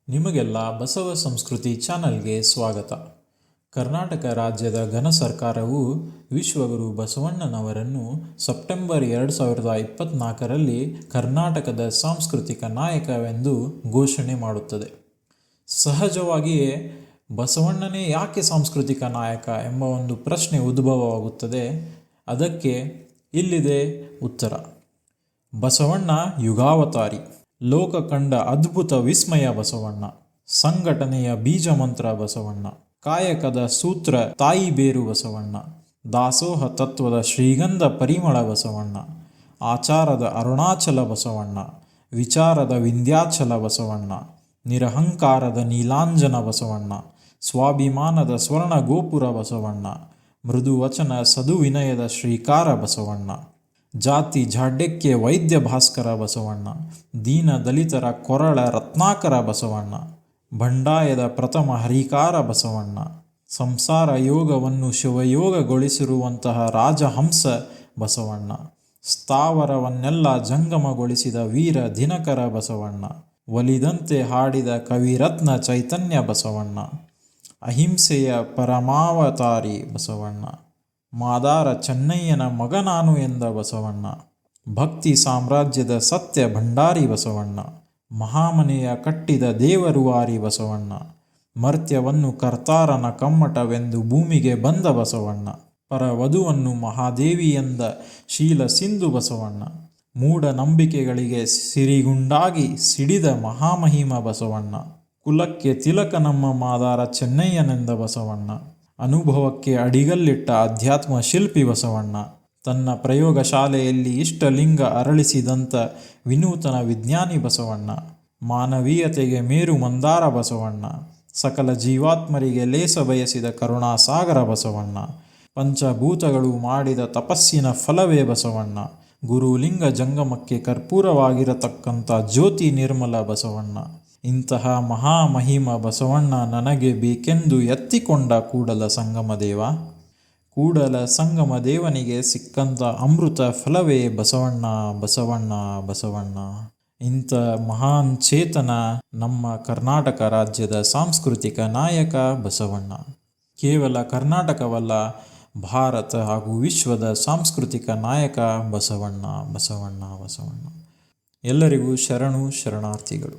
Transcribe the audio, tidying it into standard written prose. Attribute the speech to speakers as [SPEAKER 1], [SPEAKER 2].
[SPEAKER 1] ನಿಮಗೆಲ್ಲ ಬಸವ ಸಂಸ್ಕೃತಿ ಚಾನಲ್ಗೆ ಸ್ವಾಗತ. ಕರ್ನಾಟಕ ರಾಜ್ಯದ ಘನ ಸರ್ಕಾರವು ವಿಶ್ವಗುರು ಬಸವಣ್ಣನವರನ್ನು ಸೆಪ್ಟೆಂಬರ್ 2024ರಲ್ಲಿ ಕರ್ನಾಟಕದ ಸಾಂಸ್ಕೃತಿಕ ನಾಯಕವೆಂದು ಘೋಷಣೆ ಮಾಡುತ್ತದೆ. ಸಹಜವಾಗಿಯೇ ಬಸವಣ್ಣನೇ ಯಾಕೆ ಸಾಂಸ್ಕೃತಿಕ ನಾಯಕ ಎಂಬ ಒಂದು ಪ್ರಶ್ನೆ ಉದ್ಭವವಾಗುತ್ತದೆ. ಅದಕ್ಕೆ ಇಲ್ಲಿದೆ ಉತ್ತರ. ಬಸವಣ್ಣ ಯುಗಾವತಾರಿ, ಲೋಕ ಕಂಡ ಅದ್ಭುತ ವಿಸ್ಮಯ ಬಸವಣ್ಣ, ಸಂಘಟನೆಯ ಬೀಜಮಂತ್ರ ಬಸವಣ್ಣ, ಕಾಯಕದ ಸೂತ್ರ ತಾಯಿ ಬೇರು ಬಸವಣ್ಣ, ದಾಸೋಹ ತತ್ವದ ಶ್ರೀಗಂಧ ಪರಿಮಳ ಬಸವಣ್ಣ, ಆಚಾರದ ಅರುಣಾಚಲ ಬಸವಣ್ಣ, ವಿಚಾರದ ವಿಂಧ್ಯಾಚಲ ಬಸವಣ್ಣ, ನಿರಹಂಕಾರದ ನೀಲಾಂಜನ ಬಸವಣ್ಣ, ಸ್ವಾಭಿಮಾನದ ಸ್ವರ್ಣ ಗೋಪುರ ಬಸವಣ್ಣ, ಮೃದುವಚನ ಸದುವಿನಯದ ಶ್ರೀಕಾರ ಬಸವಣ್ಣ, ಜಾತಿ ಜಾಡ್ಯಕ್ಕೆ ವೈದ್ಯ ಭಾಸ್ಕರ ಬಸವಣ್ಣ, ದೀನ ದಲಿತರ ಕೊರಳ ರತ್ನಾಕರ ಬಸವಣ್ಣ, ಬಂಡಾಯದ ಪ್ರಥಮ ಹರಿಕಾರ ಬಸವಣ್ಣ, ಸಂಸಾರ ಯೋಗವನ್ನು ಶಿವಯೋಗಗೊಳಿಸಿರುವಂತಹ ರಾಜಹಂಸ ಬಸವಣ್ಣ, ಸ್ಥಾವರವನ್ನೆಲ್ಲ ಜಂಗಮಗೊಳಿಸಿದ ವೀರ ದಿನಕರ ಬಸವಣ್ಣ, ಒಲಿದಂತೆ ಹಾಡಿದ ಕವಿರತ್ನ ಚೈತನ್ಯ ಬಸವಣ್ಣ, ಅಹಿಂಸೆಯ ಪರಮಾವತಾರಿ ಬಸವಣ್ಣ, ಮಾದಾರ ಚೆನ್ನಯ್ಯನ ಮಗನಾನು ಎಂದ ಬಸವಣ್ಣ, ಭಕ್ತಿ ಸಾಮ್ರಾಜ್ಯದ ಸತ್ಯ ಭಂಡಾರಿ ಬಸವಣ್ಣ, ಮಹಾಮನೆಯ ಕಟ್ಟಿದ ದೇವರುವಾರಿ ಬಸವಣ್ಣ, ಮರ್ತ್ಯವನ್ನು ಕರ್ತಾರನ ಕಮ್ಮಟವೆಂದು ಭೂಮಿಗೆ ಬಂದ ಬಸವಣ್ಣ, ಪರವಧುವನ್ನು ಮಹಾದೇವಿ ಎಂದ ಶೀಲ ಸಿಂಧು ಬಸವಣ್ಣ, ಮೂಢನಂಬಿಕೆಗಳಿಗೆ ಸಿರಿಗುಂಡಾಗಿ ಸಿಡಿದ ಮಹಾಮಹಿಮ ಬಸವಣ್ಣ, ಕುಲಕ್ಕೆ ತಿಲಕ ನಮ್ಮ ಮಾದಾರ ಚೆನ್ನಯ್ಯನೆಂದ ಬಸವಣ್ಣ, ಅನುಭವಕ್ಕೆ ಅಡಿಗಲ್ಲಿಟ್ಟ ಅಧ್ಯಾತ್ಮ ಶಿಲ್ಪಿ ಬಸವಣ್ಣ, ತನ್ನ ಪ್ರಯೋಗಶಾಲೆಯಲ್ಲಿ ಇಷ್ಟಲಿಂಗ ಅರಳಿಸಿದಂಥ ವಿನೂತನ ವಿಜ್ಞಾನಿ ಬಸವಣ್ಣ, ಮಾನವೀಯತೆಗೆ ಮೇರು ಮಂದಾರ ಬಸವಣ್ಣ, ಸಕಲ ಜೀವಾತ್ಮರಿಗೆ ಲೇಸ ಬಯಸಿದ ಕರುಣಾಸಾಗರ ಬಸವಣ್ಣ, ಪಂಚಭೂತಗಳು ಮಾಡಿದ ತಪಸ್ಸಿನ ಫಲವೇ ಬಸವಣ್ಣ, ಗುರುಲಿಂಗ ಜಂಗಮಕ್ಕೆ ಕರ್ಪೂರವಾಗಿರತಕ್ಕಂಥ ಜ್ಯೋತಿ ನಿರ್ಮಲ ಬಸವಣ್ಣ, ಇಂತಹ ಮಹಾಮಹಿಮ ಬಸವಣ್ಣ ನನಗೆ ಬೇಕೆಂದು ಎತ್ತಿಕೊಂಡ ಕೂಡಲ ಸಂಗಮ ದೇವ. ಕೂಡಲ ಸಂಗಮ ದೇವನಿಗೆ ಸಿಕ್ಕಂಥ ಅಮೃತ ಫಲವೇ ಬಸವಣ್ಣ ಬಸವಣ್ಣ ಬಸವಣ್ಣ. ಇಂಥ ಮಹಾನ್ ಚೇತನ ನಮ್ಮ ಕರ್ನಾಟಕ ರಾಜ್ಯದ ಸಾಂಸ್ಕೃತಿಕ ನಾಯಕ ಬಸವಣ್ಣ. ಕೇವಲ ಕರ್ನಾಟಕವಲ್ಲ, ಭಾರತ ಹಾಗೂ ವಿಶ್ವದ ಸಾಂಸ್ಕೃತಿಕ ನಾಯಕ ಬಸವಣ್ಣ ಬಸವಣ್ಣ ಬಸವಣ್ಣ. ಎಲ್ಲರಿಗೂ ಶರಣು ಶರಣಾರ್ಥಿಗಳು.